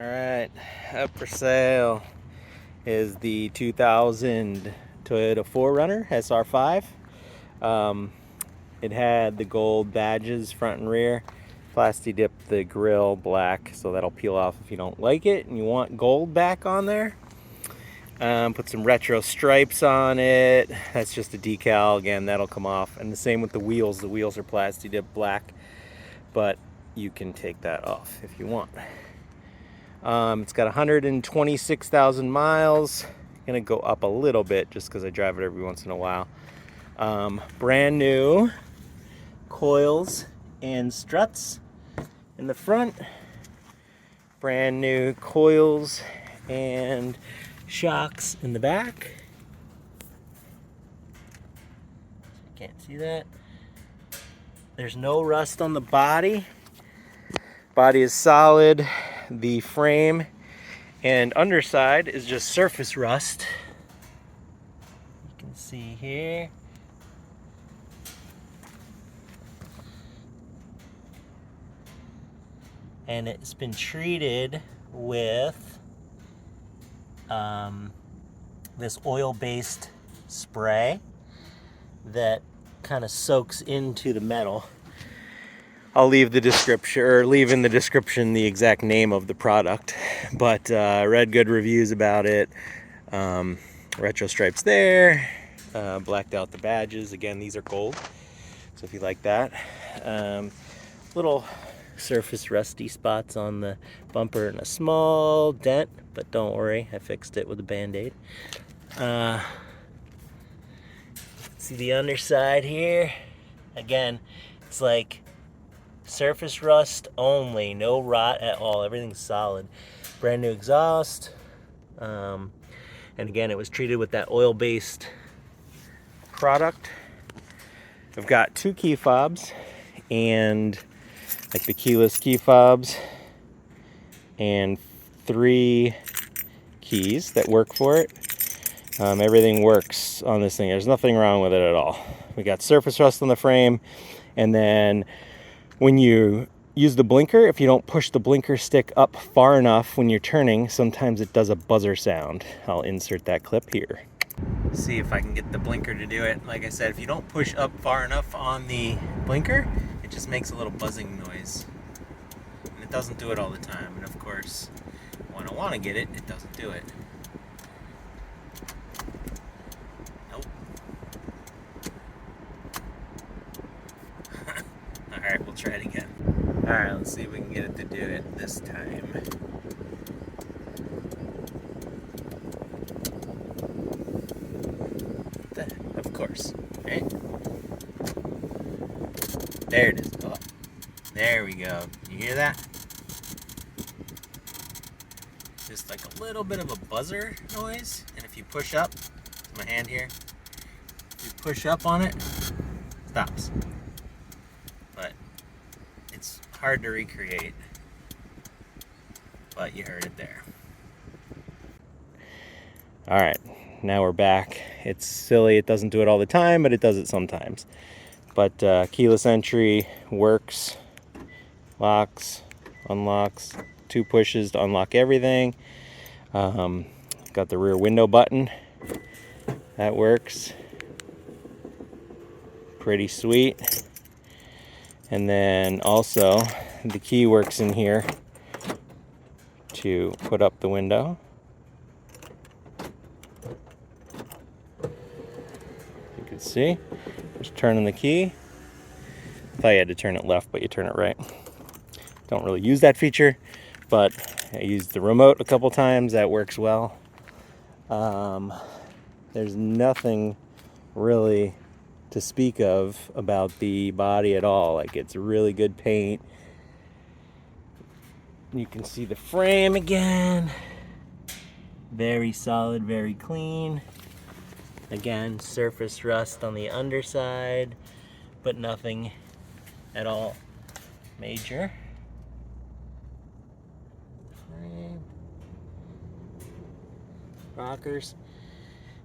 All right, up for sale is the 2000 Toyota 4Runner SR5. It had the gold badges front and rear. Plasti dipped the grill black, so that'll peel off if you don't like it and you want gold back on there. Put some retro stripes on it. That's just a decal. Again, that'll come off. And the same with the wheels. The wheels are plasti dipped black, but you can take that off if you want. It's got 126,000 miles. Gonna go up a little bit just because I drive it every once in a while. Brand new coils and struts in the front. Brand new coils and shocks in the back. Can't see that. There's no rust on the body. Body is solid. The frame and underside is just surface rust. You can see here. And it's been treated with this oil-based spray that kind of soaks into the metal. I'll leave the description, or leave in the description the exact name of the product, but read good reviews about it. Retro stripes there, blacked out the badges. Again, these are gold, so if you like that. Little surface rusty spots on the bumper and a small dent, but don't worry, I fixed it with a band-aid. See the underside here? Again, it's like surface rust only, no rot at all. Everything's solid. Brand new exhaust. And again, it was treated with that oil-based product. I've got 2 key fobs and like the keyless key fobs and 3 keys that work for it. Everything works on this thing. There's nothing wrong with it at all. We got surface rust on the frame, and then when you use the blinker, if you don't push the blinker stick up far enough when you're turning, sometimes it does a buzzer sound. I'll insert that clip here. See if I can get the blinker to do it. Like I said, if you don't push up far enough on the blinker, it just makes a little buzzing noise. And it doesn't do it all the time. And of course, when I want to get it, it doesn't do it. Nope. Alright, we'll try it again. Alright, let's see if we can get it to do it this time. Of course, right? There it is. Oh, there we go. You hear that? Just like a little bit of a buzzer noise. And if you push up, my hand here, if you push up on it, it stops. But it's hard to recreate. But you heard it there. Alright, now we're back. It's silly, it doesn't do it all the time, but it does it sometimes. But keyless entry works, locks, unlocks, 2 pushes to unlock everything. Got the rear window button, that works. Pretty sweet. And then also the key works in here to put up the window. You can see, just turning the key. I thought you had to turn it left, but you turn it right. Don't really use that feature, but I used the remote a couple times. That works well. There's nothing really to speak of about the body at all. Like, it's really good paint. You can see the frame again. Very solid, very clean. Again, surface rust on the underside, but nothing at all major. Frame. Rockers,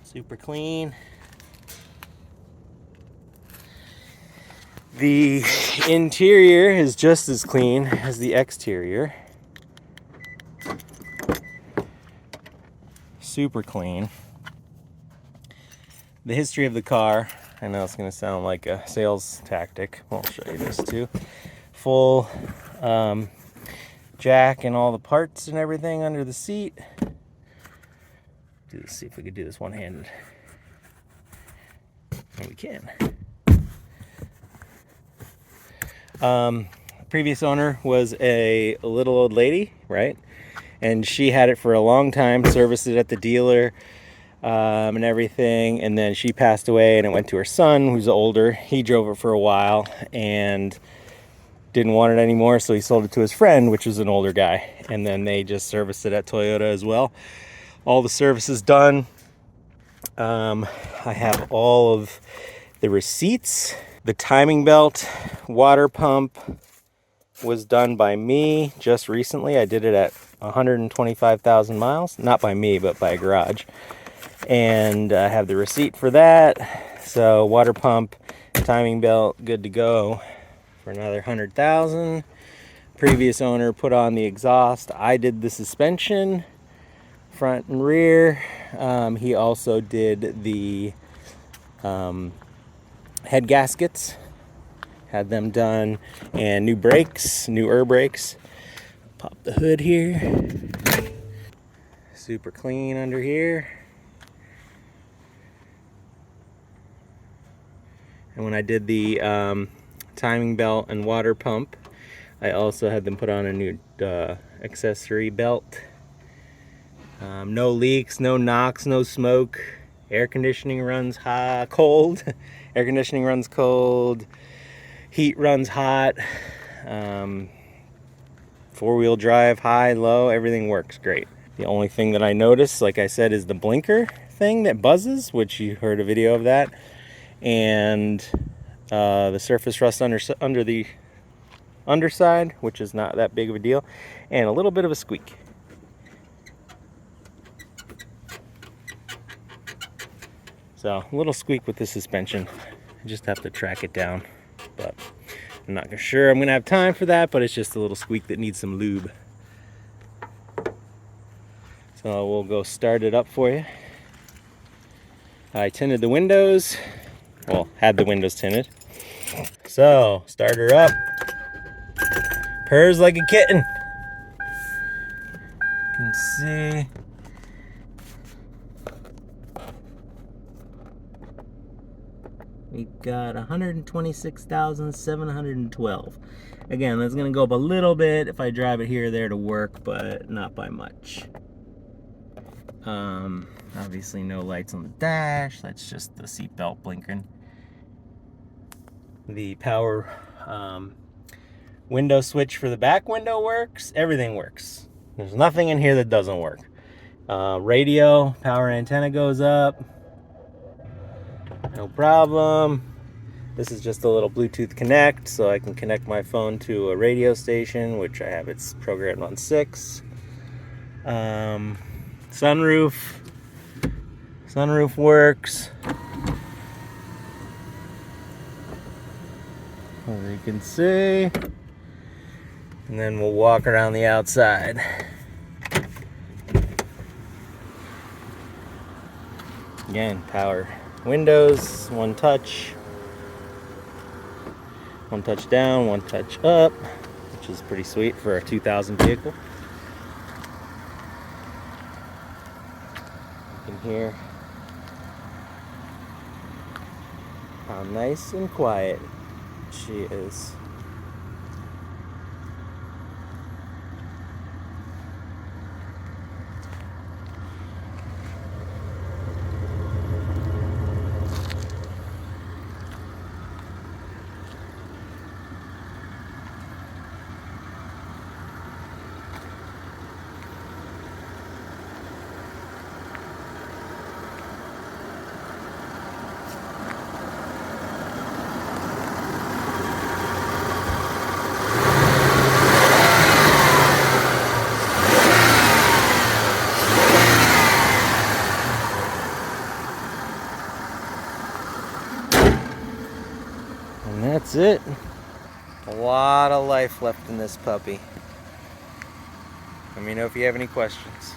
super clean. The interior is just as clean as the exterior. super clean. The history of the car, I know it's going to sound like a sales tactic. Well, I'll show you this too. Full jack and all the parts and everything under the seat. Let's see if we could do this one-handed. And we can. Previous owner was a little old lady, right? And she had it for a long time, serviced it at the dealer and everything. And then she passed away and it went to her son, who's older. He drove it for a while and didn't want it anymore, so he sold it to his friend, which was an older guy. And then they just serviced it at Toyota as well. All the services done. I have all of the receipts. The timing belt, water pump was done by me just recently. I did it at 125,000 miles. Not by me, but by a garage. And I have the receipt for that. So water pump, timing belt, good to go for another 100,000. Previous owner put on the exhaust. I did the suspension, front and rear. He also did the head gaskets, had them done, and new brakes, new air brakes. Pop the hood here. Super clean under here. And when I did the timing belt and water pump, I also had them put on a new accessory belt. No leaks, no knocks, no smoke. Air conditioning runs hot, cold. Air conditioning runs cold. Heat runs hot. Four-wheel drive, high, low, everything works great. The only thing that I noticed, like I said, is the blinker thing that buzzes, which you heard a video of that. And the surface rust under the underside, which is not that big of a deal. And a little bit of a squeak. So a little squeak with the suspension. I just have to track it down, but I'm not sure I'm gonna have time for that, but it's just a little squeak that needs some lube. So we'll go start it up for you. I tinted the windows, well, had the windows tinted. So start her up. Purrs like a kitten. You can see. We've got 126,712. Again, that's gonna go up a little bit if I drive it here or there to work, but not by much. Obviously no lights on the dash. That's just the seatbelt blinking. The power window switch for the back window works. Everything works. There's nothing in here that doesn't work. Radio, power antenna goes up. No problem. This is just a little Bluetooth connect, so I can connect my phone to a radio station, which I have it's programmed on 6. Sunroof works. As you can see. And then we'll walk around the outside. Again, power windows, one touch down, one touch up, which is pretty sweet for a 2000 vehicle. You can hear how nice and quiet she is. And that's it. A lot of life left in this puppy. Let me know if you have any questions.